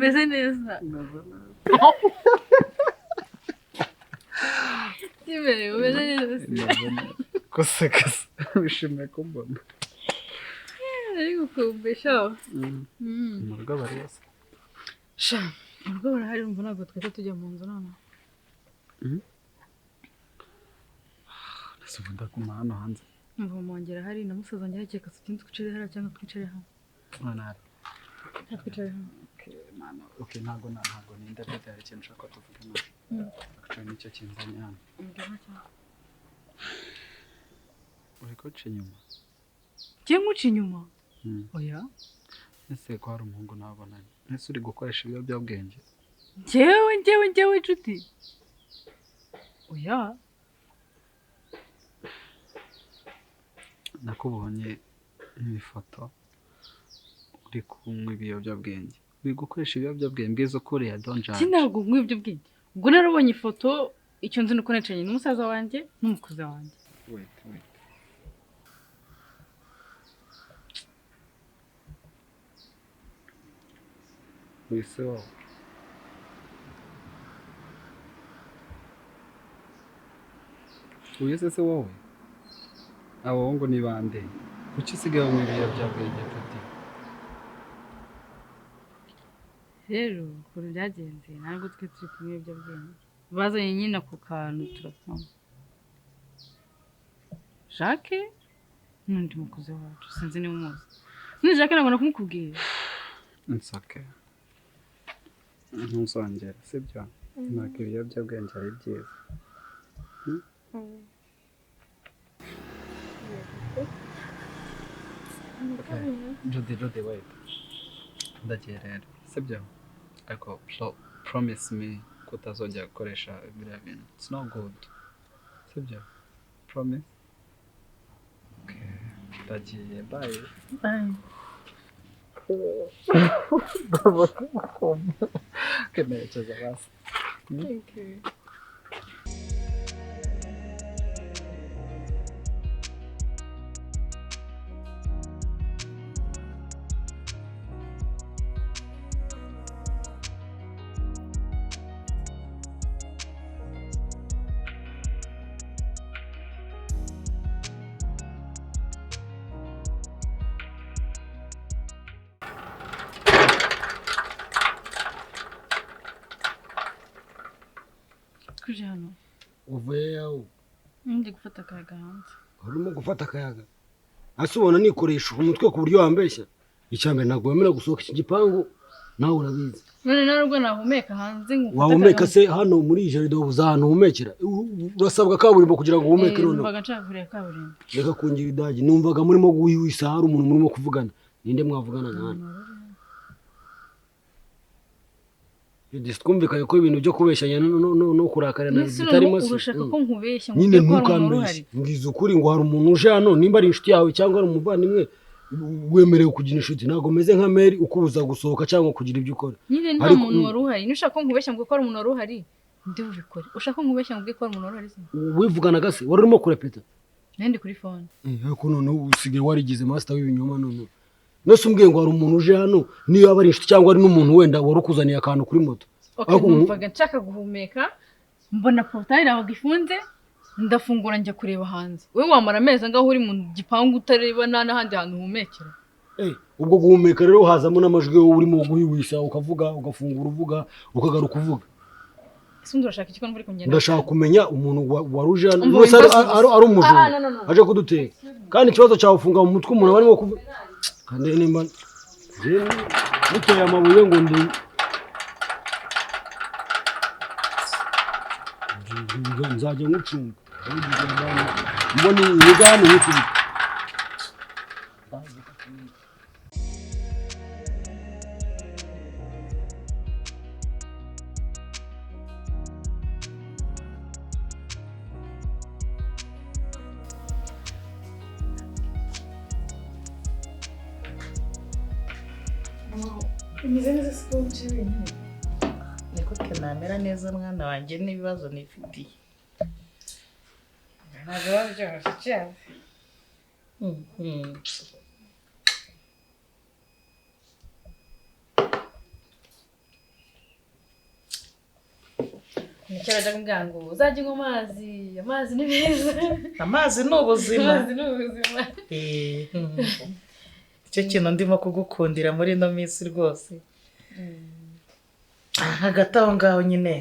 umeze neza Kimere umeze neza Kose wishimiye kumbona ari gukumbesha mu rugo bari bose sha mu rugo barahari umva ntabwo twese tujya mu nzu none Nasubuda kuma hano hanze umva mongera hari na musaza njye hakeka tukindi twicare hariya cyangwa twicare hano mwana twicare hano okay ntago ninda bita hari ikintu ushaka tuvugana actually nicyo kinzanye hano uri kuca inyuma Kiye nguca inyuma oya ese ko hari umuhungu nabonanye ese uri gukoresha ibiyobyabwenge njyewe inshuti oya nakubonye n'ifoto uri kunywa ibiyobyabwenge uri gukoresha ibiyobyabwenge bwiza ukuri ya donjanje Sinago nk'ibyo bwenge ubwo narabonye ifoto icyo nzi nuko necanye n'umusaza wanjye n'umukuze wanjye wait wese wawe uyese se wowe abahungu ni bande kuki usigaye mu ibiyobyabwenge tuti rero ukuntu byagenze ntabwo twe turi kumwe ibiyobyabwenge bazanye nyine ako kantu turapfamo Jacques n'undi mukuze wacu sinzi niba umuzi ni Jacques nabona kumukubwira nsake ntuzongera sibyo ntabwo ibiyobyabwenge ari byiza Jody wait ndagiye rero sibyo ariko promise me kutazongera gukoresha biriya bintu it's not good sibyo promise okay ndagiye bye kemerekeza basi Okay. Kuje hano uvuye yawo ndi gufata akayaga hanze urimo gufata akayaga ase ubona nikoresha umutwe ku buryo wambeshya icyambere ntabwo wemera gusohoka iki gipangu nawe urabizi none narubwo nahumeka hanze wahumeka se hano muri jaride ubuza ahantu humekera urasabwa kaburimbo kugira ngo uhumeke noneho numvaga nshaka kureba kaburimbo reka kungira idagi numvaga murimo guhwihwisa hari umuntu murimo kuvugana ninde mwavugana nani twumvikanye ko ibintu byo kubeshyanya no kurakarana bitarimo se urashaka ko nkubeshya nyine ntukambeshye ngize ukuri ngo hari umuntu uje hano nimba ari inshuti yawe cyangwa ari umuvandimwe wemerewe kugira inshuti ntabwo meze nka Mary ukubuza gusohoka cyangwa kugira ibyo ukora nyine nta muntu wari uhari nushaka ko nkubeshya ngo ko ari umuntu wari uhari ndi bubikore ushaka ko nkubeshya ngo ko ari umuntu wari uhari se wivuganaga se wari urimo kurepeta nandi kuri phone ariko noneho usigaye warigize master w'ibinyoma none nose umbwiye ngo hari umuntu uje hano niyo aba ari inshuti cyangwa ari n'umuntu wenda wari ukuzaniye akantu kuri moto numvaga nshaka guhumeka mbona portail aho gifunze ndafungura njya kureba hanze we wamara amezi angaho uri mu gipangu utareba n'ahandi hantu humekera ubwo guhumeka rero hazamo n'amajwi wowe urimo guhwihwisa ukavuga ugafungura uvuga ukagaruka uvuga ese ndashaka iki ko muri kongera ndashaka kumenya umuntu waruje hano wese ari umujura aje kuduteka kandi ikibazo cyafunga mu mutwe umuntu barimo kuvuga kandi nimba muteye amabuye ngo ndi nzajya ngucunga mbona ibigani nk'ikindi niko kenamera neza mwana wanjye n'ibibazo nifitiye ntabwo babyoroshye cyane nicyo bajya kumbwira ngo uzajya unywa amazi ni meza. Amazi ni ubuzima. Amazi ni ubuzima. Icyo kintu ndimo kugukundira muri ino minsi rwose. Hagati aho ngaho nyine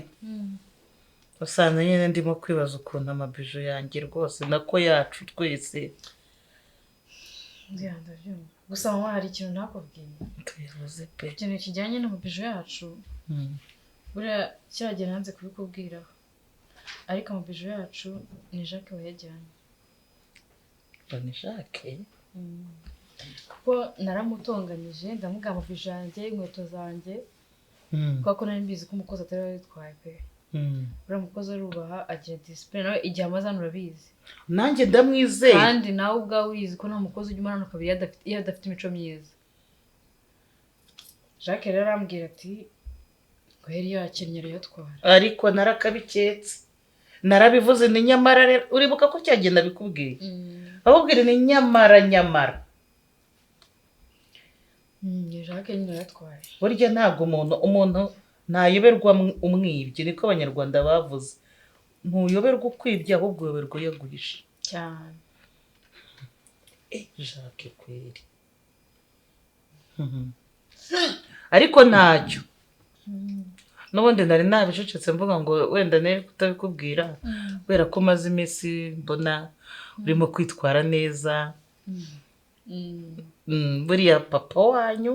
usanga nyine ndimo kwibaza ukuntu amabijo yanjye rwose nako yacu twese. Ndabyumva. Gusa mama hari ikintu ntakubwiye. Tubivuze pe. Ikintu kijyanye n'amabijo yacu. Buriya kiragiye nanze kubikubwiraho. Ariko amabijo yacu ni Jacques wayajyanye. Ni Jacques? Kuko naramutonganyije ndamubwira amabijo yanjye, inkweto zanjye. Kuko nari mbizi ko umukozi atari witwaye pe. Uriya mukozi arubaha agira discipline nawe igihe amaze hano urabizi. Nanjye ndamwizeye. Kandi nawe ubwawe wizi ko nta mukozi ujya umara kabiri iyo adafite imico myiza. Jacques rero arambwira ati ngo yari yakennye arayatwara. Ariko narakabiketse. Narabivuze ni nyamara rero uribuka ko cyagenda bikubwiye. Ahubwira ni nyamara. Jacques nyine arayatwaye. Burya ntabwo umuntu ntayoberwa umwibye niko abanyarwanda bavuze. Ntuyoberwa ukwibye ahubwo uyoberwa yaguhishe. Cyane. Jacques kweri. Ariko ntacyo. N'ubundi nari nabicecetse mvuga ngo wenda nari kutabikubwira kubera ko maze iminsi mbona urimo kwitwara neza. Buriya papa wanyu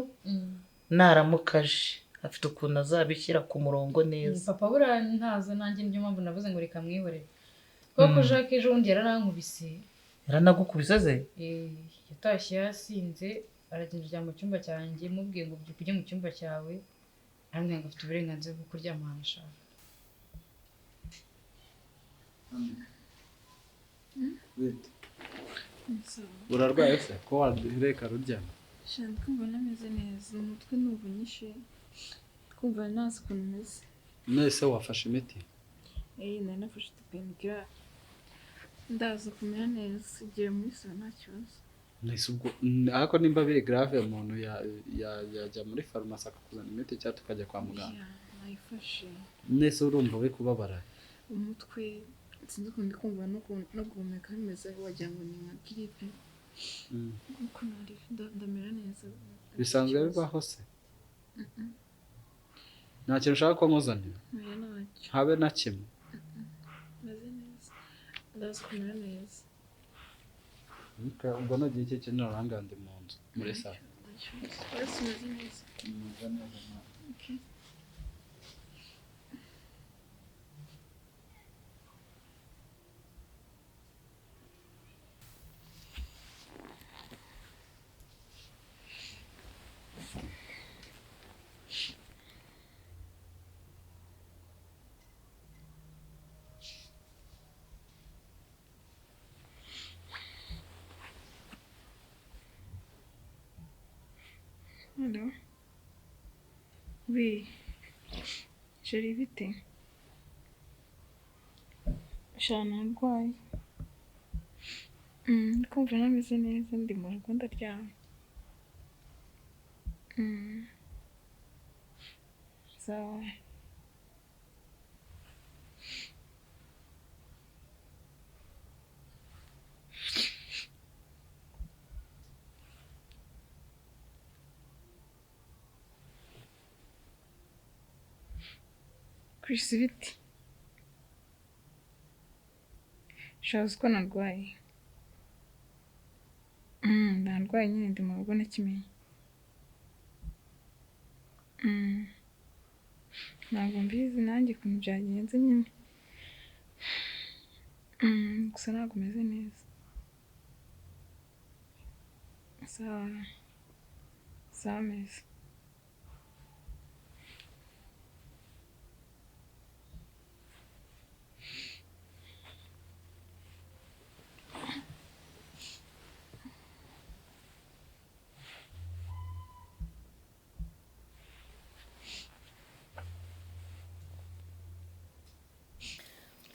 naramukaje afite ukuntu azabishyira ku murongo neza. Papa buriya ntaza nanjye niyo mpamvu navuze ngo reka mwihorere. Kuko Jacques ejo bundi yaranankubise. Yaranagukubise ze? Yatashye yasinze aragenda ajya mu cyumba cyanjye mubwiye ngo byuka ujye mu cyumba cyawe. Arambwira ngo afite uburenganzira bwo kuryama ahantu ashaka. Urarwaye se ko wareka ruryama? Shanda kumva nameze neza umutwe nubunyishe kumva ntazi ukuntu meze. Nese wafashe imiti? Nari nafashe tupenikira ndaza kumera neza igihe muri saa nta kibazo. Nese ubwo ariko nimba biri grave umuntu yajya muri farumasi akakuzana imiti cyangwa tukajya kwa muganga? Nayifashe. Nese urumva we kubabara? Umutwe sinzi ukuntu kumva no guhumeka bimeze wagira ngo ni nka grippe. Uko nari ndamera neza. Bisanzwe bibaho se? Nta kintu ushaka ko nkuzanira? Habe na kimwe? Meze neza. Ndaza kumera neza. Ubwo nagiye iki kintu uranga ndi mu nzu muri sale. Uretse meze neza. Meze neza. Okay. Hello. Oui. Chérie bite? Shana ndwaye. Kumva nameze neza ndi mu rugo ndaryama. Sawa. Chris bite? Shaza uko narwaye. Ndarwaye nyine ndi mu rugo nakimenye. Ntabwo mbizi nanjye ukuntu byagenze nyine. Gusa ntabwo meze neza. Sawa meze.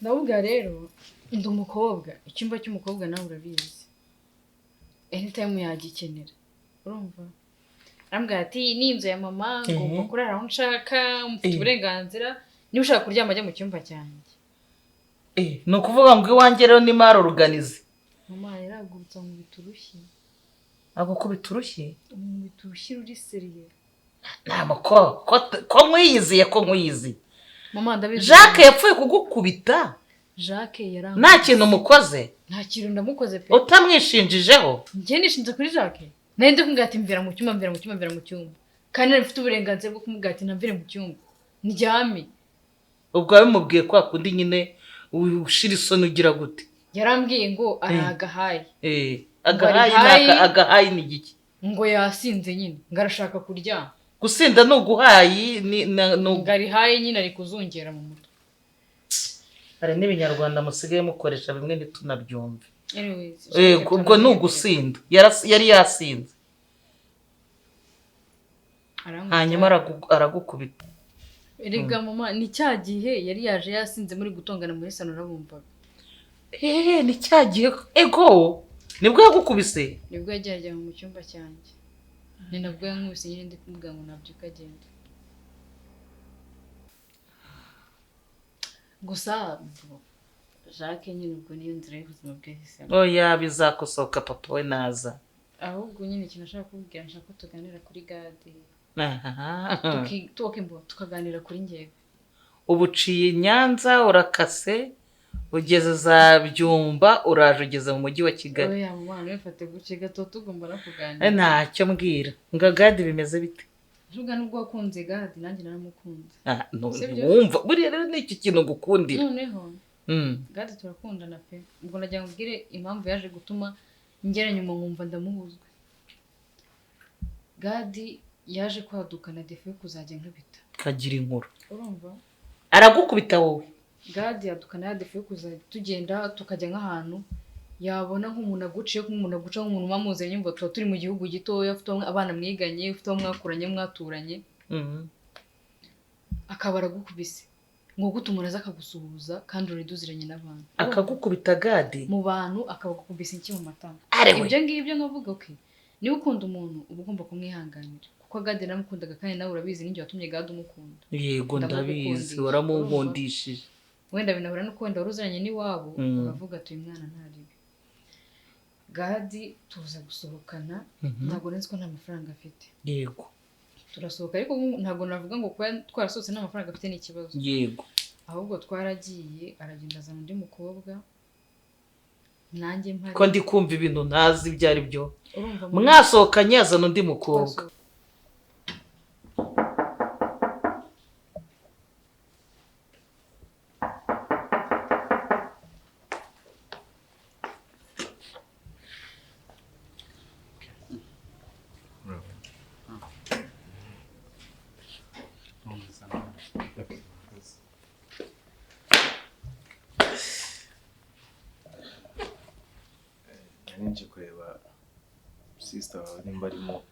Ndabubwa rero ndi umukobwa icyumba cy'umukobwa nawe urabizi. Anytime yagikenera. Urumva? Arambwira ati ni inzu ya mama ngomba kurara aho nshaka mfite uburenganzira niba ushaka kuryama ajya mu cyumba cyanjye. Ni ukuvuga ngo iwanjye rero ni mari oruganize. Mama yaragurutse mu biturushye. Agukubita urushyi? Mu biturushye ruri seriye. Ntabwo ko nkwiyiziye ko nkwiyiziye. Mama ndabizi. Jacques yapfuye kugukubita? Jacques yarangurutse. Nta kintu umukoze? Nta kintu ndamukoze pe. Utamwishinjijeho? Njye nishinze kuri Jacques. Nari ndi kumubwira ati mvira mu cyumba. Kandi nari mfite uburenganzira bwo kumubwira ati ntamvire mu cyumba. Ndyame. Ubwo wabimubwiye kwa kundi nyine ushira isoni ugira gute? Yarambwiye ngo aragahaye. Agahayi ni igiki? Ngo yasinze nyine, ngo arashaka kuryama. Gusinda ni uguhayi ngarihaye nyine ari kuzungera mu mutwe. Hari n'ibinyarwanda musigaye mukoresha bimwe ntitunabyumve. Anyways. Ubwo ni ugusinda. Yari yasinze. Hanyuma aragukubita. Erega mama ni cya gihe yari yaje yasinze muri gutongana muri sano nabumvaga. Ni cya gihe ego nibwo yagukubise? Nibwo yajyaga mu cyumba cyanjye. Ni nabwo yankubise nyine ndi kumubwira ngo nabyuka agenda. Gusa Jacques nyine ubwo niyo nzira y'ubuzima bwe yahisemo. Oya bizakosoka papa we naza. Ahubwo nyine ikintu nashaka kubwira nshaka ko tuganira kuri Gadi. Tukaganira kuri njyewe. Ubuciye Nyanza urakase ugeze za Byumba uraje ugeze mu mujyi wa Kigali. Oya mama wifate guce gato tugomba no kuganira. Ntacyo mbwira ngo Gadi bimeze bite? Vuga nubwo wakunze Gadi nanjye naramukunze. Wumva buriya rero ni iki kintu ngukundira. Noneho Gadi turakundana pe. Ubwo nagira ngo ubwire impamvu yaje gutuma ngera nyuma nkumva ndamuhuzwe. Gadi yaje kwadukana defe yo kuzajya nkubita. Kagira inkuru. Urumva? Aragukubita wowe? Gadi yadukana ya defe yo kuzajya tugenda tukajya nk'ahantu yabona nk'umuntu aguciye nk'umuntu mamuzanye nyumva tuba turi mu gihugu gitoya ufite abana mwiganye ufite mwakuranye mwaturanye. Akaba aragukubise. Ngo gute umuntu aza akagusuhuza kandi uri duziranye n'abantu. Akagukubita Gadi? Mu bantu akabagukubisa iki mu matama. Ibyo ngibyo nkavuga okay. Niba ukunda umuntu uba ugomba kumwihanganira. Kuko Gadi namukundaga kandi nawe urabizi ninjye watumye Gadi umukunda. Yego ndabizi waramunkundishije. Wenda binahura no kwenda waruzanye n'iwabo uravuga ati uyu mwana ntaribi. Gadi tuza gusohokana ntabwo nzi ko nta mafaranga afite. Yego. Turasohoka ariko ntabwo navuga ngo kuba twarasohotse nta mafaranga afite n'ikibazo. Yego. Ahubwo twaragiye aragenda azana undi mukobwa. Nanjye mpari. Ko ndi kumva ibintu ntazi ibyo ari byo. Mwasohokanye azana undi mukobwa. nje kureba sister wawe nimba arimo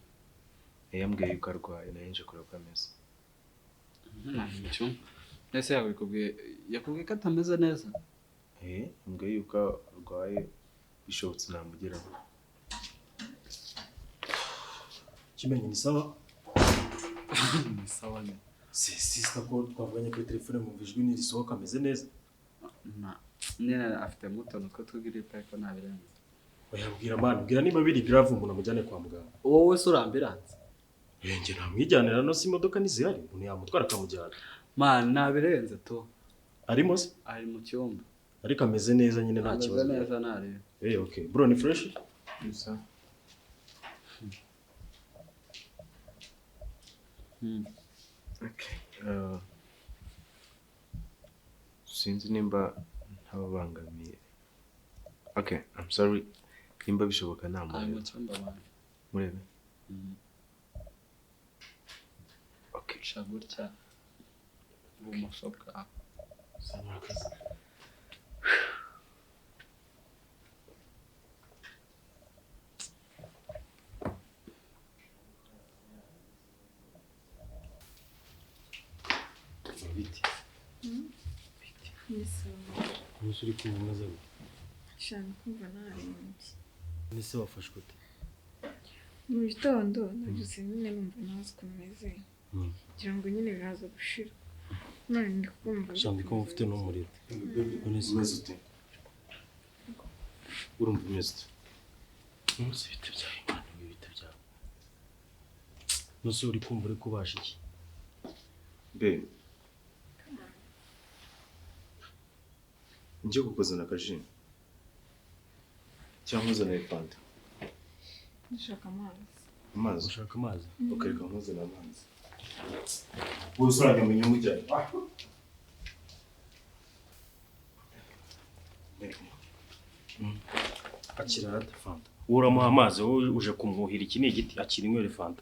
yambwiye yuko arwaye nje kureba ko ameze. Ese yakubwiye ko atameze neza? Yambwiye yuko arwaye bishobotse namugeraho. Kimenyi ni sawa? Ni sawa ne. Sister ko twavuganye kuri telefone mu ijwi nirisohoka ameze neza? Nene afite muto nuko tugiripe ko nabirenze. Oyabwira mani, bwira niba biri grave umuntu amujyane kwa muganga. Wowe se urambiranze? Nge namwijyanira no si imodoka nizihari, umuntu yamutwara akamujyana. Man nabirenze to. Arimo se? Ari mu cyumba. Ariko ameze neza nyine nta kibazo. Ameze neza nari. Okay. Bro ni fresh? Gusa. Okay. Sinzi nimba ntabangamiye. Okay, I'm sorry. Nimba bishoboka namwe. Ari mu cyumba bana. Murebe. Okay, shagurya. Bumushoka. Sanakaza. Biti. Umusuri kumaze. Shana kumva narembye. Nise wafashwe ute? Mu gitondo nabyutse nyine numva ntazi ukuntu meze. Kugira ngo nyine biraza gushira. none ndi kumva Shambi ko ufite n'umuriro. umeze ute urumva umeze ute Umunsi bite byawe Imana bite byawe. Nose uri kumva uri kubasha iki? be njye kukuzana akaji cyangwa uzana fanta ndashaka amazi amazi Ushaka amazi? ukareka nkuzana amazi wowe usanga mu nyungu cyane Akira rata fanta. Uramuha amazi wowe uje kumwuhira iki ni igiti akira inywere fanta.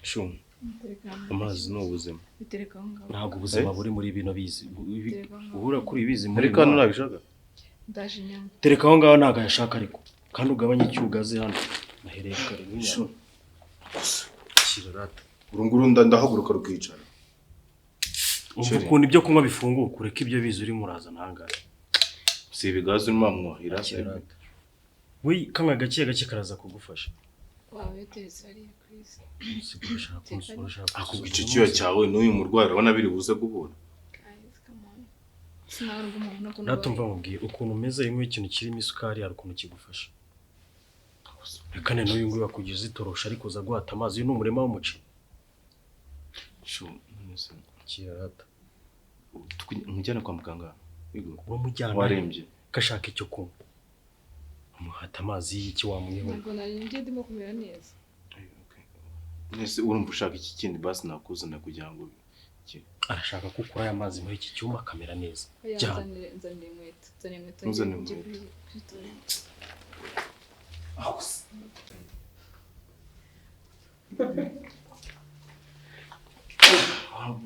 shuma bitereka amazi ni ubuzima bitereka aho ngaho Ntabwo ubuzima buri muri bino bizi. Uhura kuri ibizi muri ariko hano nabishaka ndaje inyama tereka aho ngaho ntago yashaka ariko kandi ugabanye icyugaze hano nahereye kare n'inyama. Akira rata. urunguru ndahaguruka rukicara Umva ukuntu ibyo kunywa bifunguka ureka ibyo bizi uri muraza ntangaye. si ibigazi urimo mwuhira We kamwe gake gake karaza kugufasha. wawe yoteretse hariya Chris Urashaka akubwa icyo cyuya cyawe n'uyu murwayi urabona biri buze guhura guys come on sinabona umuntu nakunda Natumva mubwiye ukuntu umeze imwe ikintu kirimo isukari hari ukuntu kigufasha. Reka ne n'uyu nguyu wakugize itorosha ariko uza guhata amazi uyu ni umurima w'umuceri. shuma Kirarata. mujyane kwa muganga yego Uwo mujyana warembye gashaka icyo kunywa. Umuhata amazi y'iki wamwiho. ntabwo nari njye ndimo kumera neza nese urumva ushaka iki kindi basi nakuzana kugira ngo Arashaka kukura aya mazi muri iki cyuma kamera neza. nzanire inkweto Ntuzane njye inkweto. kwitora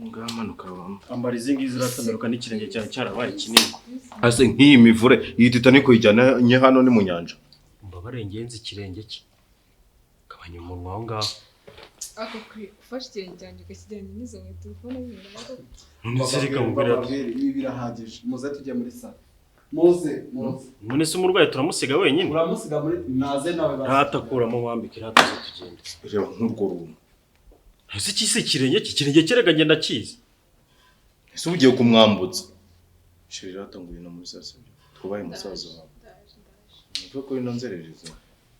ngamanuka bamba Ambara izi ngizi ziratameruka n'ikirenge cyawe cyarabaye kinini. ase nk'iyi mivure iyi titanic ijyanye hano ni mu nyanja Mbabare ngenzi ikirenge cye. Kabanya umunwa aho ngaho. ako ufashe ikirenge cyanjye ukakijyanye n'izo nkweto ubona bimera nko Nizirika mubwira ati ibi birahagije muze tujye muri salo muze none se umurwayi turamusiga wenyine. uramusiga muri naze nawe Ratakuramo mwambike rataze tugende. reba nk'urwo runtu Ese iki se ikirenge cy'ikirenge kerega ngenda kizi. ese ugiye kumwambutsa shirira hatanguye no muri sasa twubaye musaza wawe nivuga ko ino nzerereza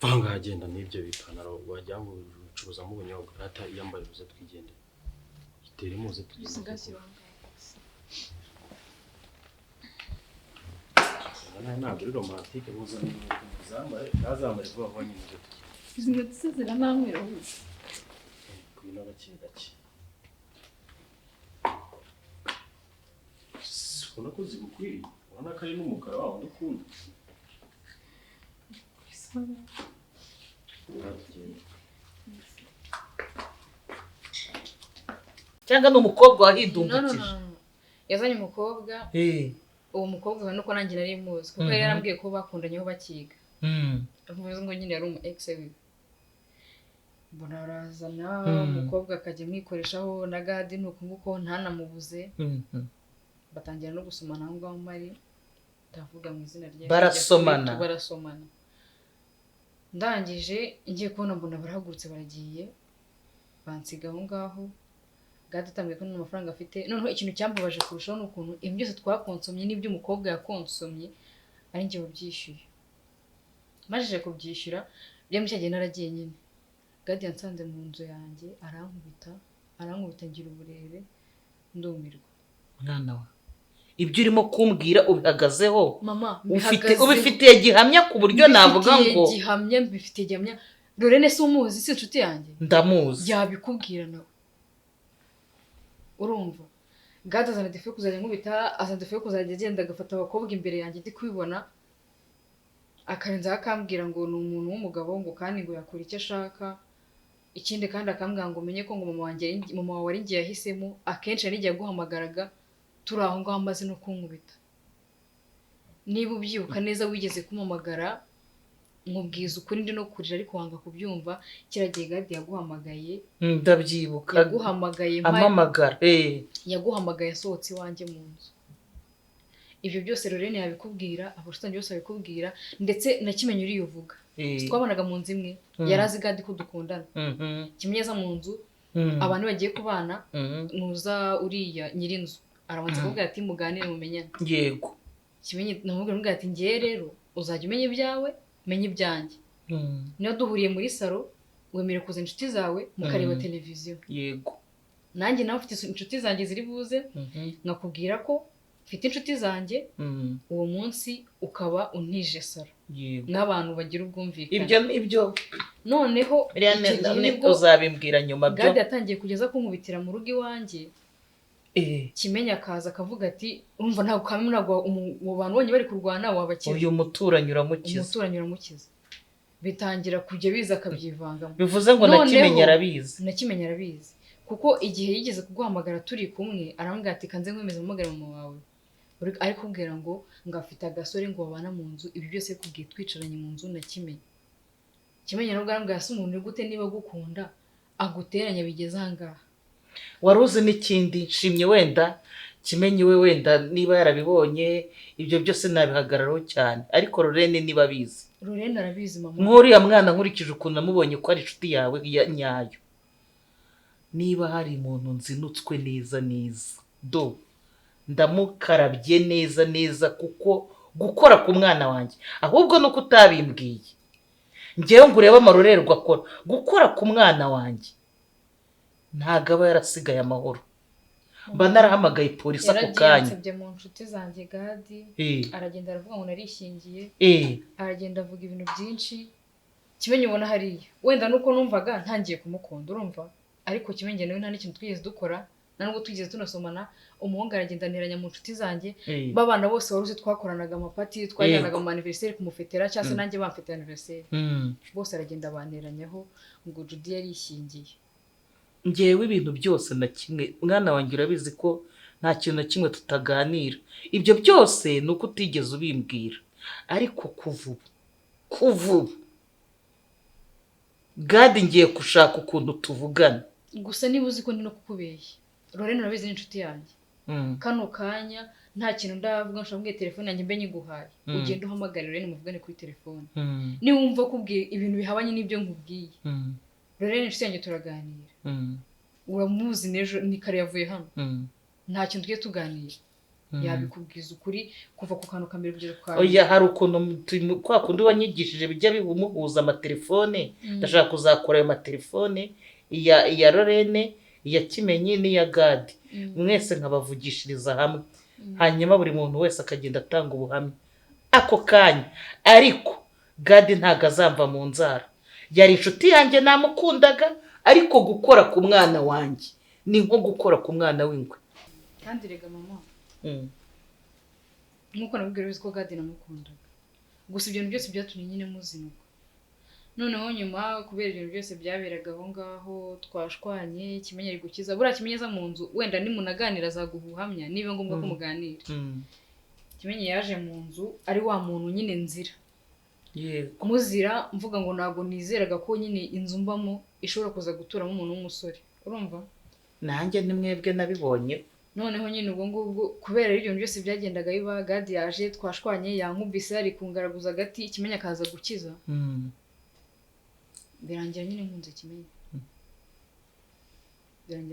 Vanga agenda n'ibyo bipantaro wajya ngo ucuruza mu bunyobwa rata yambaye uze twigende. Itere muze tugende. ngashyira Ntabwo ari romantique muzanye zambaye nazambaye vuba vuba nyine tugende. izi nkweto se zirananywera hose Kwino gake gake. Ubona ko zigukwiriye. Ubona ko ari n'umukara wawe ndukunda. cyangwa ni umukobwa no wahidumbukije. yazanye umukobwa uwo mukobwa ubona ko nanjye nari muzi kuko yari yarambwiye ko bakundanyeho bakiga bivuze ngo nyine yari umu ex we mbona arazana umukobwa akajya amwikoreshaho na gadi nuko nguko ntanamubuze batangira no gusomana aho ngaho mari ndavuga mu izina rye barasomana ndangije ngiye kubona mbona barahagurutse baragiye bansiga aho ngaho gadi atambwiye ko n'amafaranga afite noneho ikintu cyambabaje kurushaho ni ukuntu ibintu byose twakonsomye n'ibyo umukobwa yakonsomye ari njye wabyishyuye majije kubyishyura bya mucyagiye naragiye nyine gadi yansanze mu nzu yanjye arankubita ngira uburere ndumirwa. Mwana wa ibyo urimo kumbwira ubihagazeho Mama ubifitiye gihamya ku buryo navuga ngo mbifitiye gihamya Lorene si umuzi si inshuti yanjye ndamuzi yabikubwira nawe urumva gadi azana defe kuzajya nkubita azana defe kuzajya agenda agafata abakobwa imbere yanjye ndi kubibona akarenzaho akambwira ngo ni umuntu w'umugabo ngo kandi ngo yakora icyo ashaka ikindi kandi akambwira ngo umenye ko ngo mama wawe ari njye yahisemo akenshi yari igihe aguhamagaraga turi aho ngaho amaze no kunkubita niba ubyibuka neza wigeze kumamagara nkubwiza ukuri ndi no kurira ariko wanga kubyumva kiragiye gadi yaguhamagaye ndabyibuka yaguhamagaye amamagara yaguhamagaye asohotse iwanjye mu nzu ibyo byose Lorene yabikubwira abashutanyi bose babikubwira ndetse nakimenye uriyo uvuga twabonaga mu nzu imwe yari azi gadi ko dukundana kimenyeza mu nzu abantu bagiye kubana nuza uriya nyirinzu arabanza kuvuga ati muganire mumenyane yego kimenye namubwira ati ngiye rero uzajya umenya ibyawe menye ibyanjye niyo duhuriye muri salo wemerewe kuzana inshuti zawe mukareba televiziyo yego nanjye nawe ufite inshuti zanjye ziri buze nkakubwira ko mfite inshuti zanjye uwo munsi ukaba untije salo nk'abantu bagira ubwumvikane ibyo noneho uzabimbwira nyuma byo Gade yatangiye kugeza kunkubitira mu rugo iwanjye Kimenya akaza akavuga ati urumva ntabwo kamwe ntabwo mu bantu bonye bari kurwana wabakiza uyu muturanyi uramukiza bitangira kujya biza akabyivangamo bivuze ngo nakimenya arabizi kuko igihe yigeze kuguhamagara turi kumwe arambwira ati kanze nkwemeza mpamagara mama wawe ari kubwira ngo ngafite agasore ngo babana mu nzu ibi byose kubwiye twicaranye mu nzu nakimenya nubwo arambwira se umuntu uri gute niba agukunda aguteranya bigeze ahangaha wari uzi n'ikindi nshimye wenda Kimenyi we wenda niba yarabibonye ibyo byose nabihagararaho cyane ariko Lorene niba abizi Lorene arabizi mama nk'uriya mwana nkurikije ukuntu namubonye ko ari inshuti yawe nyayo niba hari umuntu nzinutswe neza ndamukarabye neza kuko gukora ku mwana wanjye ahubwo nuko utabimbwiye ngewe ngo urebe amarorerwa akora gukora ku mwana wanjye ntago aba yarasigaye amahoro mba narahamagaye polisi ako kanya yaragiye mu nshuti zanjye Gadi aragenda aravuga ngo narishingiye aragenda avuga ibintu byinshi Kimenyi ubona hariya wenda nuko numvaga ntangiye kumukunda urumva ariko Kimenyi nawe nta n'ikintu twigeze dukora nubwo twigeze tunasomana umuhungu aragendaniranya mu nshuti zanjye babana bose waruzi twakoranaga amapati twajyanaga mu anniversaire kumufetera cyangwa se nanjye bamfite anniversaire bose aragenda abaneranyaho ngo Judy yarishingiye ngewe ibintu byose na kimwe mwana wanjye urabizi ko nta kintu na kimwe tutaganira ibyo byose ni uko utigeze ubimbwira ariko kuvuba Gadi ngiye gushaka ukuntu tuvugana gusa niba uzi ko ndi no kukubeshya Lorene urabizi n'inshuti yanjye kano kanya nta kintu ndavuga nshobora kubwira telefone yanjye mbe nyiguhaye ugenda uhamagara Lorene muvugane kuri telefone niba wumva kubwiye ibintu bihabanye n'ibyo nkubwiye Lorene inshuti yanjye turaganira uramuzi n'ejo ni kare yavuye hano nta kintu tugiye tuganira yabikubwiza ukuri kuva ku kantu kambere kugera ku kantu oya hari ukuntu kwa kundi wanyigishije bijya bimuhuza amatelefone ndashaka kuzakora ayo matelefone iya Lorene iya Kimenyi n'iya Gadi mwese nkabavugishiriza hamwe hanyuma buri muntu wese akagenda atanga ubuhamya ako kanya ariko Gadi ntago azamva mu nzara yari inshuti yanjye namukundaga ariko gukora ku mwana wanjye ni nko gukora ku mwana w'ingwe kandi rega mama nkuko nabwira uzi ko Gadi namukundaga gusa ibyo byose byatumye nyine muzinuka noneho nyuma kubera ibintu byose byaberaga aho ngaho twashwanye Kimenyi ari gukiza buriya Kimenyi aza mu nzu wenda nimunaganira azaguhuhamya niba ngombwa ko muganira Kimenyi yaje mu nzu ari wa muntu nyine nzira muzira mvuga ngo ntabwo nizeraga ko nyine inzu mbamo ishobora kuza guturamo umuntu w'umusore urumva nanjye ni mwebwe nabibonye noneho nyine ubwo ngubwo kubera ibyo byose byagendaga biba Gadi yaje twashwanye yankubise ari kungaraguza agati Kimenyi akaza gukiza birangira nyine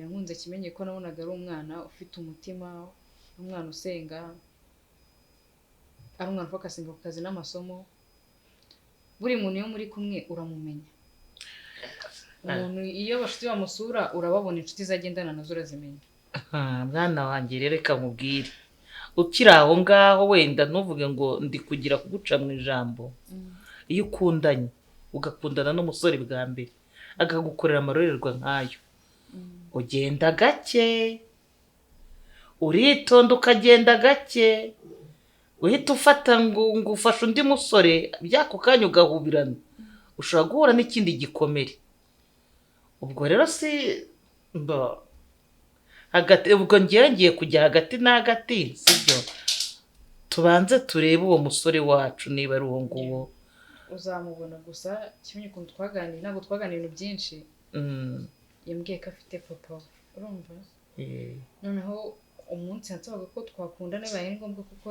nkunze Kimenyi ko nabonaga ari umwana ufite umutima umwana usenga ari umwana ufokasinga ku kazi n'amasomo buri muntu iyo muri kumwe uramumenya umuntu iyo abashuti bamusura urababona inshuti zagendana nazo urazimenya mwana wanjye rero reka nkubwire ukiri aho ngaho wenda ntuvuge ngo ndi kugira kuguca mu ijambo iyo ukundanye ugakundana n'umusore bwa mbere akagukorera amarorerwa nk'ayo ugenda gake uritonda ukagenda gake uhita ufata ngo ufashe undi musore by'ako kanya ugahubirana ushobora guhura n'ikindi gikomere ubwo rero si hagati ubwo ngiye kujya hagati na hagati sibyo tubanze turebe uwo musore wacu niba ari uwo nguwo uzamubona gusa Kimenyi ukuntu twaganira ntabwo twaganira ibintu byinshi yambwiye ko afite papa urumva noneho umunsi yansabaga ko twakundana bibaye ngombwa kuko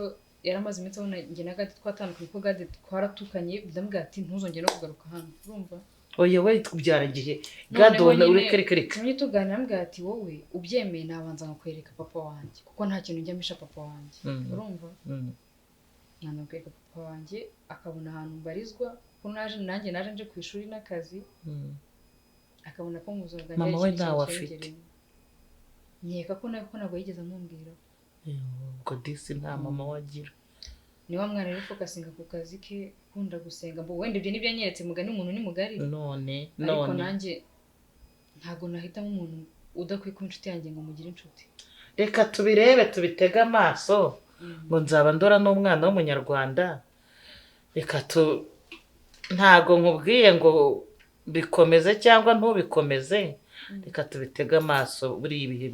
yari amaze iminsi abona njye na Gadi twatandukanye kuko Gadi twaratukanye ndamubwira ati ntuzongere no kugaruka hano urumva oya we tubyaragiye Noneho gado nyine, ureke reka tumye tuganira ambwira ati wowe ubyemeye nabanza nkakwereka papa wanjye kuko nta kintu njya misha papa wanjye urumva nkana kwereka papa wanjye akabona ahantu mbarizwa ko nanjye naje nje ku ishuri n'akazi akabona ko mu buzima bwanjye mama we ntawe afite nkeka ko ntabwo yigeze amubwira ubwo disi nta mama wagira ni wa mwana rero fokasinga ku kazi ke ukunda gusenga mbo wenda ibyo nibyo anyeretse mugani umuntu ni mugari none ariko nanjye ntabwo nahitamo umuntu udakwiye kuba inshuti yanjye ngo mugire inshuti reka tubirebe tubitege amaso ngo nzaba ndora n'umwana w'umunyarwanda reka ntago nkubwiye ngo bikomeze cyangwa ntubikomeze reka tubitege amaso buri ibihe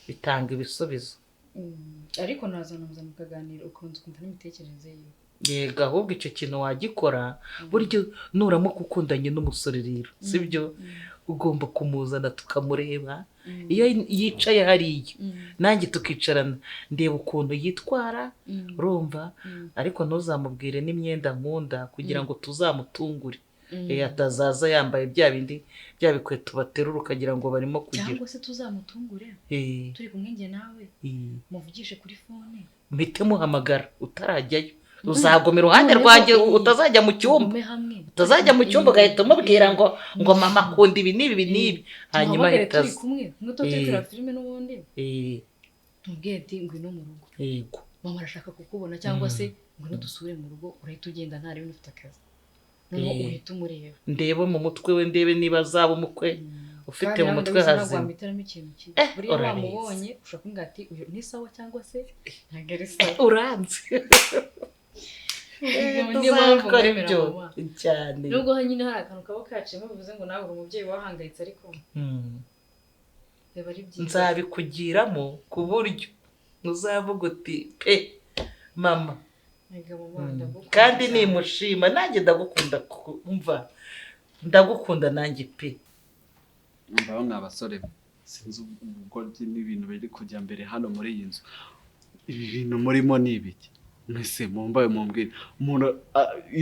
bitanga ibisubizo ariko nazanamuza mukaganira ukunze kumva n'imitekerereze yiwe yego ahubwo icyo kintu wagikora buryo nuramuka ukundanye n'umusore rero sibyo ugomba kumuzana tukamureba iyo yicaye hariya nanjye tukicarana ndeba ukuntu yitwara urumva ariko ntuzamubwire n'imyenda nkunda kugira ngo tuzamutungure atazaza yambaye bya bikweto baterura ukagira ngo barimo kugira cyangwa se tuzamutungure turi kumwe njye nawe muvugishe kuri fone mpite muhamagara utarajyayo uzagoma iruhande rwanjye utazajya mu cyumba ugahita umubwira ngo mama akunda ibi n'ibi n'ibi hanyuma ahita turi kumwe tureba filime n'ubundi tumubwire ati ngwino mu rugo yego mama arashaka kukubona cyangwa se ngwino dusure mu rugo urahita ugenda nta rero ufite akazi noneho uhita umureba ndebe mu mutwe we ndebe niba azaba umukwe ufite mu mutwe hazima buriya wamubonye ushobora kumubwira ati uyu ni sawa cyangwa se ntabwo ari sawa uranze tuzakora ibyo cyane nubwo nyine hari akantu kaba kaciyemo bivuze ngo nawe uri umubyeyi wahangayitse ariko biba ari byiza nzabikugiramo ku buryo uzavuga uti pe mama kandi nimushima nanjye ndagukunda kumva ndagukunda nanjye pe ndabona abasore sinzi ubugoryi n'ibintu biri kujya mbere hano muri iyi nzu ibi bintu murimo ni ibiki mwese mumbaye mumbwire umuntu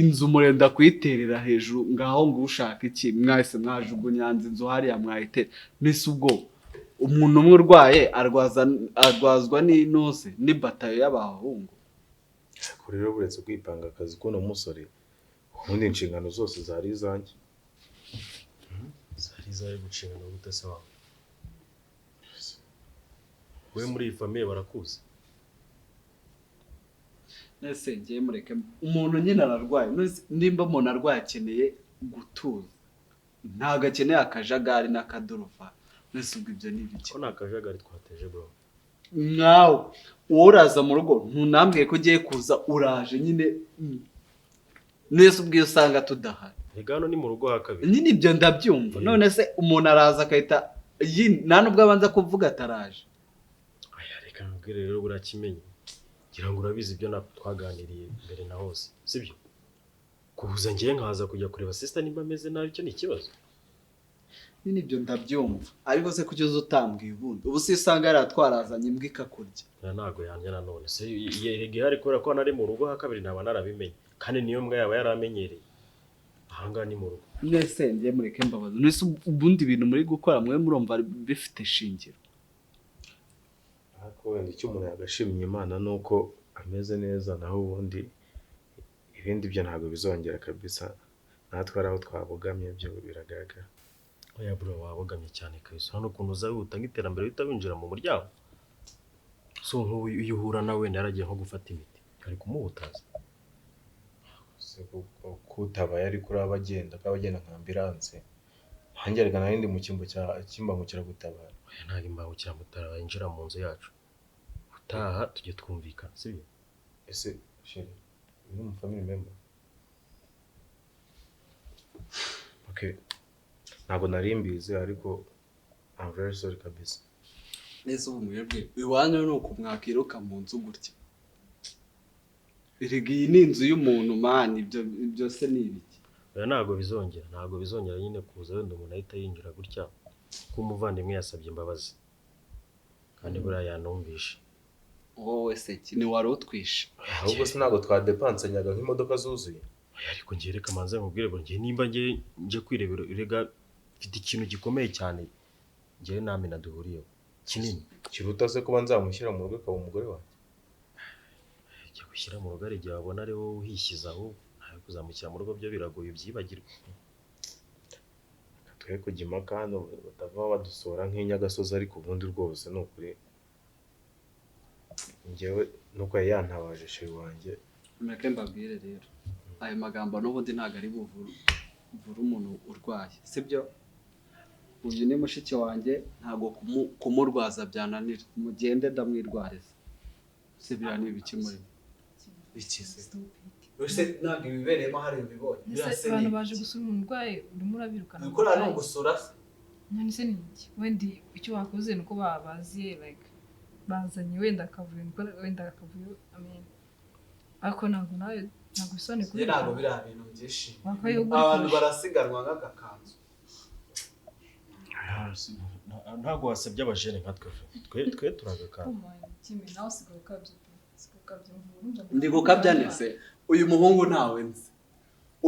inzu murenda kuyiterera hejuru ngaho ngo ushaka iki mwese mwajugunyanze inzu hariya mwayitera nese ubwo umuntu umwe urwaye arwazwa n'inose n'ibatayo y'abahungu kuri rero buretse kwipanga akazi k'uno musore ubundi inshingano zose zari izanjye zari izari gucingana gute se wawe we muri iyi famiye barakuzi nese ngiye mureke umuntu nyine ararwaye nimba umuntu arwaye akeneye gutuza ntabwo akeneye akajagari n'akaduruva nese ubwo ibyo ni ibiki ko nta kajagari twateje bro nkawe wowe uraza mu rugo ntunambwiye ko ugiye kuza uraje nyine nese ubwo iyo usanga tudahari rega hano ni mu rugo ha kabiri nyine ibyo ndabyumva none se umuntu araza akahita nta nubwo abanza kuvuga ataraje aya reka nkubwire rero burakimenye ngira ngo urabizi ibyo twaganiriye mbere na hose sibyo kubuza ngiye nkaza kujya kureba sister nimba ameze nabi cyo ni ikibazo nyine ibyo ndabyumva ariko se kugeza utambwiye ubundi ubu si usanga yaratwarazanye imbwa ikakurya ntago yanje nanone se yerege hari kubera ko nari mu rugo ha kabiri naba narabimenye kandi niyo mbwa yaba yaramenyereye ahanga ni mu rugo nese ngiye mureke mbabaza nese ubundi ibintu muri gukora mwe murumva bifite shingiro ariko wenda icyo umuntu yagashimye Imana nuko ameze neza naho ubundi ibindi byo ntabwo bizongera kabisa natwe araho twabogamye byo biragaragara oya bro wabogamye cyane kabisa hano ukuntu uzahuta nk'iterambere uhita winjira mu muryango so nk'uyu uhura nawe naragiye nko gufata imiti ari kumuhutaza kutabaye ariko urabagenda kabagenda nka ambulance hangerega narindi mu cyimbo cy'imbangukira gutabara oya ntago imbangukira gutabara yinjira mu nzu yacu utaha tujye twumvikana sibyo ese sheri ni mu family member okay ntabwo nari mbizi ariko I'm very sorry kabisa nese ubu mwebwe iwanyu ni uko mwakiruka mu nzu gutya erega iyi ni inzu y'umuntu mani ibyo byose ni ibiki oya ntabwo bizongera nyine kuza wenda umuntu ahita yinjira gutya ko umuvandimwe yasabye imbabazi kandi buriya yanumvishe wowe se ni wari utwishe ahubwo se ntabwo twadepansanyaga nk'imodoka zuzuye ariko ngiye reka manze nkubwire ngo ngiye nimba nje kwirebera urega mfite ikintu gikomeye cyane ngiye nami naduhuriyeho kinini kiruta se kuba nzamushyira mu rugo akaba umugore wanjye. Jya gushyira mu rugo ari igihe wabona ari wowe uhishyize aho ntawe kuzamushyira mu rugo byo biragoye byibagirwa. Twe kujya impaka hano batava badusora nk'inyagasozi ariko ubundi rwose ni ukuri njyewe nuko yantabaje sheri wanjye. mureke mbabwire rero ayo magambo n'ubundi ntabwo ari buvura umuntu urwaye sibyo. Uyu ni mushiki wanjye ntabwo kumurwaza byananira mugende ndamwirwariza sibira ni ibiki muri bikize ese ntabwo ibibereyemo hari ibibonye abantu baje gusura umurwayi urimo urabirukana nuko rano gusura none se ni iki wenda icyo wakoze nuko babaziye like bazanye wenda akavuyo amen ariko ntabwo nawe ntabwo isoni kuri ntabwo biri ibintu byinshi Wakabaye abantu barasiganwa nk'agakanzu. ntabwo wasebye abajene nka twe turagakana ndi gukabya nese uyu muhungu ntawe nzi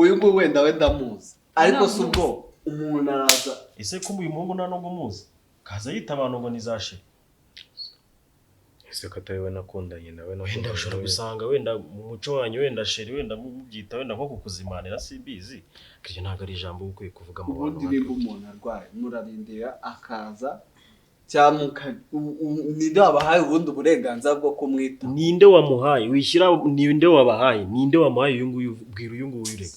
uyu nguyu wenda ndamuzi ariko si ubwo umuntu araza ese ko uyu muhungu nta nubwo muzi kaza yita abantu ngo nizashe Ese ko atari we nakundanye nawe wenda ushobora gusanga wenda mu muco wanyu wenda sheri wenda mubyita wenda nko kukuzimanira simbizi kiryo ntabwo ari ijambo ukwiye kuvuga mu bantu. ubundi nimba umuntu arwaye murarindira akaza cyamuka ninde wabahaye ubundi uburenganzira bwo kumwita ninde wamuhaye wishyira ninde wabahaye ninde wamuhaye uyu nguyu bwira uyu nguyu ureka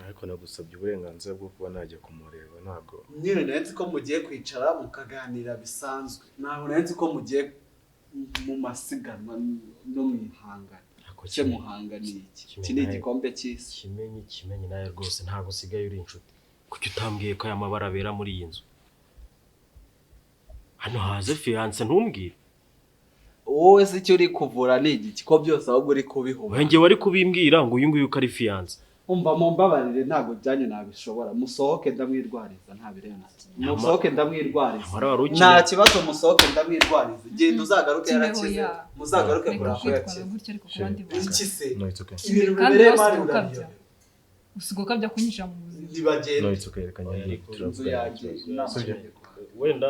ariko nagusabye uburenganzira bwo kuba najya kumureba ntabwo nyine nzi ko mugiye kwicara mukaganira bisanzwe ntabwo nzi ko mugiye mu masiganwa no mu ihangana cye muhanganiye iki ni igikombe cy'isi kimenyi nawe rwose ntabwo usigaye uri inshuti kuki utambwiye ko aya mabara abera muri iyi nzu hano haze fiyanse ntumbwire wowe se icyo uri kuvura ni igiki ko byose ahubwo uri kubihuba wenge wari kubimbwira ngo uyu nguyu ko ari fiyanse umva mumbabarire ntabwo byanyu nabishobora musohoke ndamwirwariza nta birenze musohoke ndamwirwariza nta kibazo musohoke ndamwirwariza genda uzagaruke yarakize muzagaruke kurako yakize iki se ibintu bibereye mari urabyo usigoka bya kunyisha mu buzima ntibagenda no itsukerekanya wenda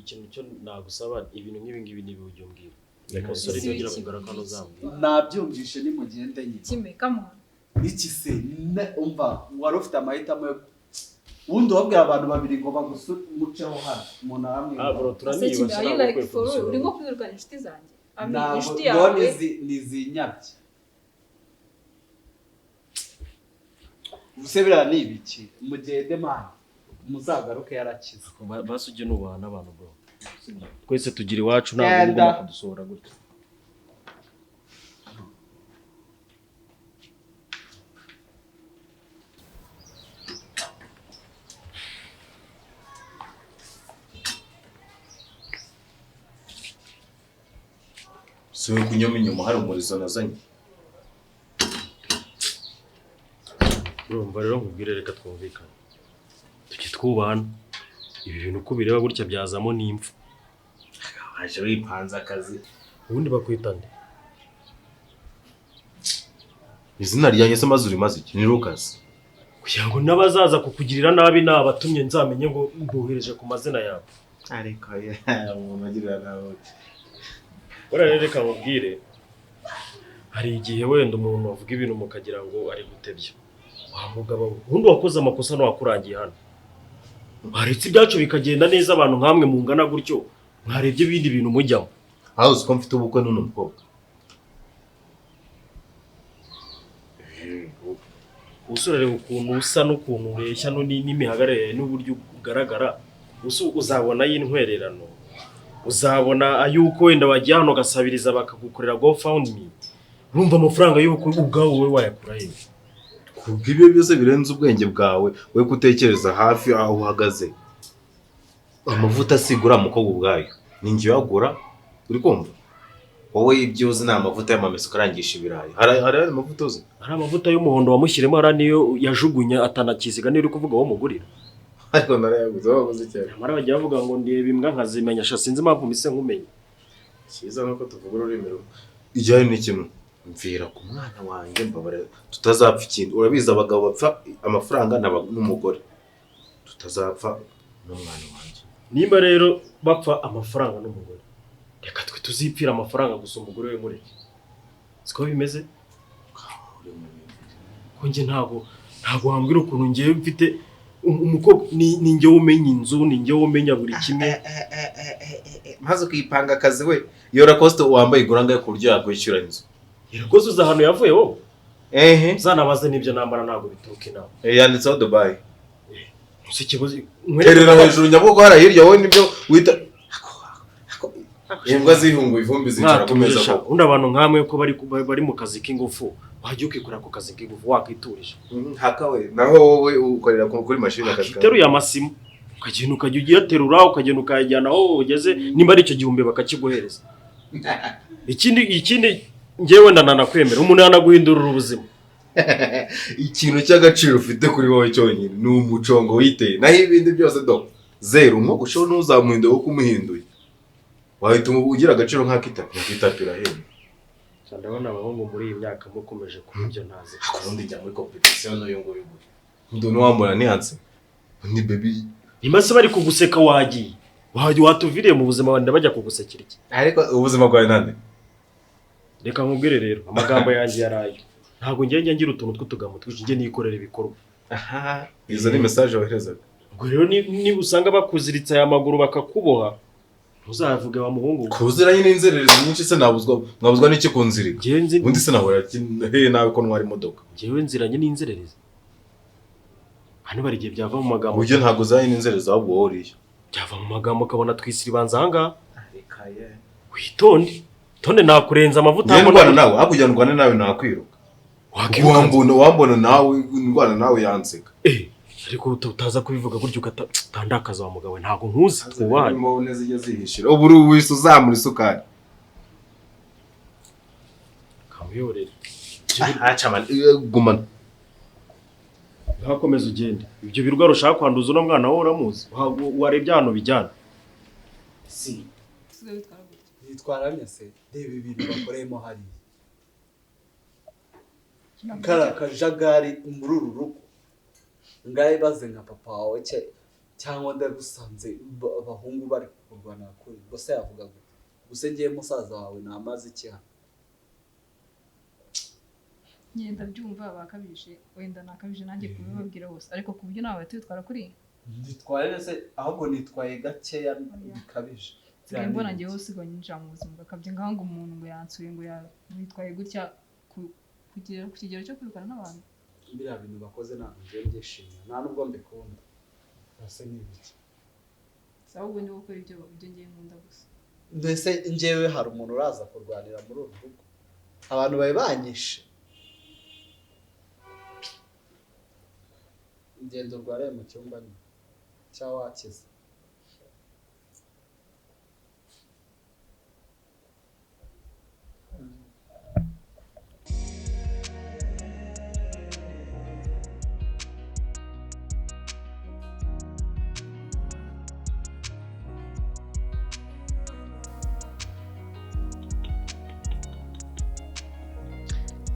ikintu cyo nagusaba ibintu nk'ibi ngibi nibi ujye umbwira reka sore ngira kugaruka no zambwira nabyumvishe ni mugende nyine kime come on iki se umva wari ufite amahitamo yo ubundi wabwira abantu babiri ngo bagusuceho hano umuntu aramwe bro turanibaza urimo kwirukana inshuti zanjye inshuti yawe nizinyabye ubusebera ni ibiki mugende mani muzagaruke yarakize basujye n'ubana abantu bro twese tugira iwacu ntabwo ngomba kudusohora gutya siwe kunyoma inyuma hari umurizo nazanye. urumva rero nkubwire reka twumvikane tuki twubana ibi bintu uko bireba gutya byazamo n'impfu waje wipanze akazi ubundi bakwita nde izina ryanjye se mazuri maze iki ni Lucas kugira ngo n'abazaza kukugirira nabi nabatumye nzamenye ngo mbohereje ku mazina yawe ariko umuntu agirira nawe reka nkubwire hari igihe wenda umuntu avuga ibintu mukagira ngo ari gutebya wa mugabo ubundi wakoze amakosa n'uwakurangiye hano baretse ibyacu bikagenda neza abantu nkamwe mungana gutyo mwarebye ibindi bintu mujyamo aho uzi ko mfite ubukwe n'uno mukobwa usurere ukuntu usa n'ukuntu ureshya n'imihagarire n'uburyo ugaragara uzabona y'intwererano uzabona ayuko wenda wajya hano gasabiriza bakagukorera GoFundMe urumva amafaranga y'uko ubwawe wowe wayakura he kubw'ibyo byose birenze ubwenge bwawe we kutekereza hafi aho uhagaze amavuta asigura mukobwa ubwayo ninjye yagura uri kumva wowe ibyo uzi ni amavuta y'amamesa ukarangisha ibirayi hari amavuta uzi hari amavuta y'umuhondo wamushyiremo ara niyo yajugunya atanakiziga niyo uri kuvuga wo mugurira ariko narayaguze wabuze cyane amara bajya bavuga ngo ndebe imbwa nkazimenya sha sinzi impamvu mise nkumenye cyiza nuko tuvuga ururimi rumwe ijyanye n'ikimwe mvira ku mwana wanjye mbabara tutazapfa ikindi urabizi abagabo bapfa amafaranga n'umugore tutazapfa n'umwana wanjye nimba rero bapfa amafaranga n'umugore reka twe tuzipfira amafaranga gusa umugore we mureke siko bimeze ko njye ntago wambwira ukuntu ngiye mfite umukobwa ni njye umenya inzu ni njye umenya buri kimwe maze ukipanga akazi we iyo Lacoste wambaye iguranga ku buryo yakwishyura inzu Lacoste uza hano yavuye wowe uzanabaze n'ibyo nambara ntago bituruka inawe yanditseho Dubai uzi ikibazo terera hejuru nyabugo hara hirya wowe nibyo wita imbwa zihungu ivumbi zicara kumeza ko undi abantu nkamwe ko bari mu kazi k'ingufu wajya ukikora ku kazi k'ingufu wakiturije hakawe naho wowe ukorera kuri mashini akazi teruye amasimu ukagenda ukajya ugiyaterura ukagenda ukayajyana aho ugeze nimba ari icyo gihumbi bakakiguhereza ikindi ngewe ndanakwemera umuntu yanaguhindurira ubuzima ikintu cy'agaciro ufite kuri wowe cyonyine ni umucongo witeye naho ibindi byose do zero nko gushobora n'uzamuhinduye wo kumuhinduye wahita ugira agaciro nk'akitapi irahenda ndabona abahungu muri iyi myaka mukomeje kubyo ntazi akundi njya muri competition n'uyu nguyu ndone wambona nihanse ni baby imase bari kuguseka wagiye watuviriye mu buzima wanda bajya kugusekera iki ariko ubuzima bwawe nande reka nkubwire rero amagambo yanjye yaraye ntago njye ngira utuntu tw'utugamo twinshi nikorera ibikorwa izo ni message woherezaga ubwo rero niba usanga bakuziritsa aya maguru bakakuboha ntuzavuge wa muhungu kuziranye n'inzererezi nyinshi se mwabuzwa n'iki kunzirika undi se nahora nawe ko ntwara imodoka njyewe nziranye n'inzererezi hano bari igihe byava mu magambo uburyo ntago uzanye n'inzererezi ahubwo wowe uriye byava mu magambo ukabona twisira ibanza ahangaha witonde nakurenza amavuta ndwana nawe hakurya ndwana nawe nakwiruka wambona nawe ndwana nawe yanseka ariko utaza kubivuga gutyo ugatandakaza wa mugabo ntago nkuzi twubahanye mbone zijya zihishira ubu wise uzamura isukari kamuyorere gumana ntakomeza ugende ibyo birwa rushaka kwanduza uno mwana wowe uramuzi warebye hano bijyana yitwaranye se reba ibintu bakoreyemo hariya kara kajagari muri uru rugo ngaye baze nka papa wawe cyangwa ndagusanze abahungu bari kurwana kuri bose yavuga gute gusa ngiye musaza wawe namaze iki hano ngenda byumva bakabije wenda nakabije nanjye kubibabwira hose ariko ku buryo nawe twitwara kuri nditwaye se ahubwo nitwaye gakeya bikabije ngiye mbona ngiye hose ngo nyinjira mu buzima bwakabye ngaho ngo umuntu ngo yansuye ngo yitwaye gutya ku kigero cyo kwirukana n'abantu biriya bintu bakoze ntabwo ngiye byishimira nta nubwo mbikunda ese ni ibiki sawa ubwo ni gukora ibyo ngiye nkunda gusa mbese njyewe hari umuntu uraza kurwanira muri uru rugo abantu bari banyishe ngendo urwariye mu cyumba cyangwa wakize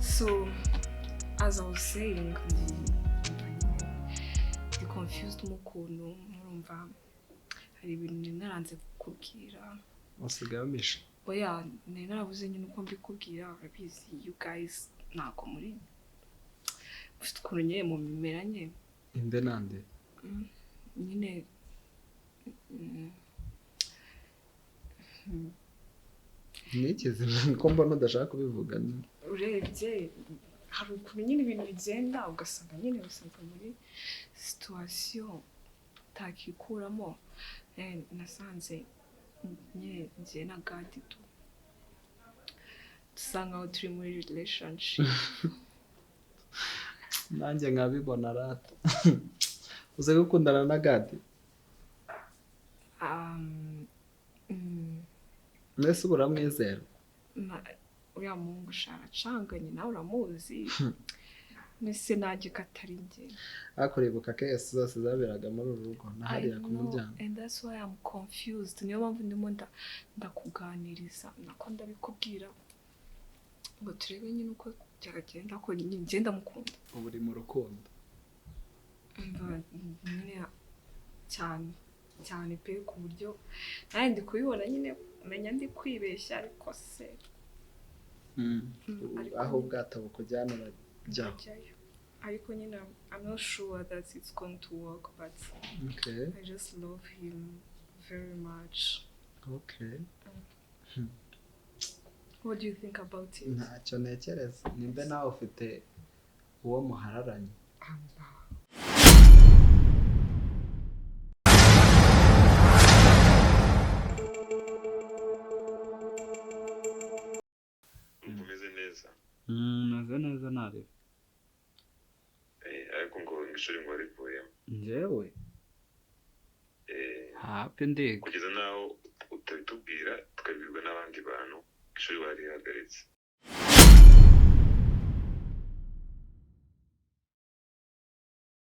So, as I was saying, the confused mukuntu murumva hari ibintu naranze kukubwira wasigaye umisha oya narabuze nyine uko mbikubwira urabizi you guys nako muri ufite ukuntu nyine mu mimeranye inde nande nyine nikize ko mbona udashaka kubivuga urebye hari ukuntu nyine ibintu bigenda ugasanga nyine usanga muri situation utakikuramo nasanze nyine ngiye na gadi dusanga aho turi muri relationship nanjye nkabibona rata uze gukundana na gadi mbese uba uramwizera uriya muhungu sharacanganye nawe uramuzi mbese nanjye ko atari njye ariko uribuka kesi zose zaberaga muri uru rugo nahariya ku muryango and that's why I'm confused niyo mpamvu ndimo ndakuganiriza nako ndabikubwira ngo turebe nyine uko byagenda ko ngenda mukunda ubu uri mu rukundo nyine cyane cyane pe ku buryo nawe ndi kubibona nyine umenya ndi kwibeshya ariko se aho ubwato bukujyana urajyaho ariko nyine I'm not sure that it's going to work but okay. I just love him very much. Okay. What do you think about it? Ntacyo ntekereza nimbe nawe ufite uwo muhararanye umeze neza meze neza nareba ariko ngo ishuri ngo warivuyemo njyewe hape ndiga kugeza naho utabitubwira tukabibwirwa n'abandi bantu ishuri wari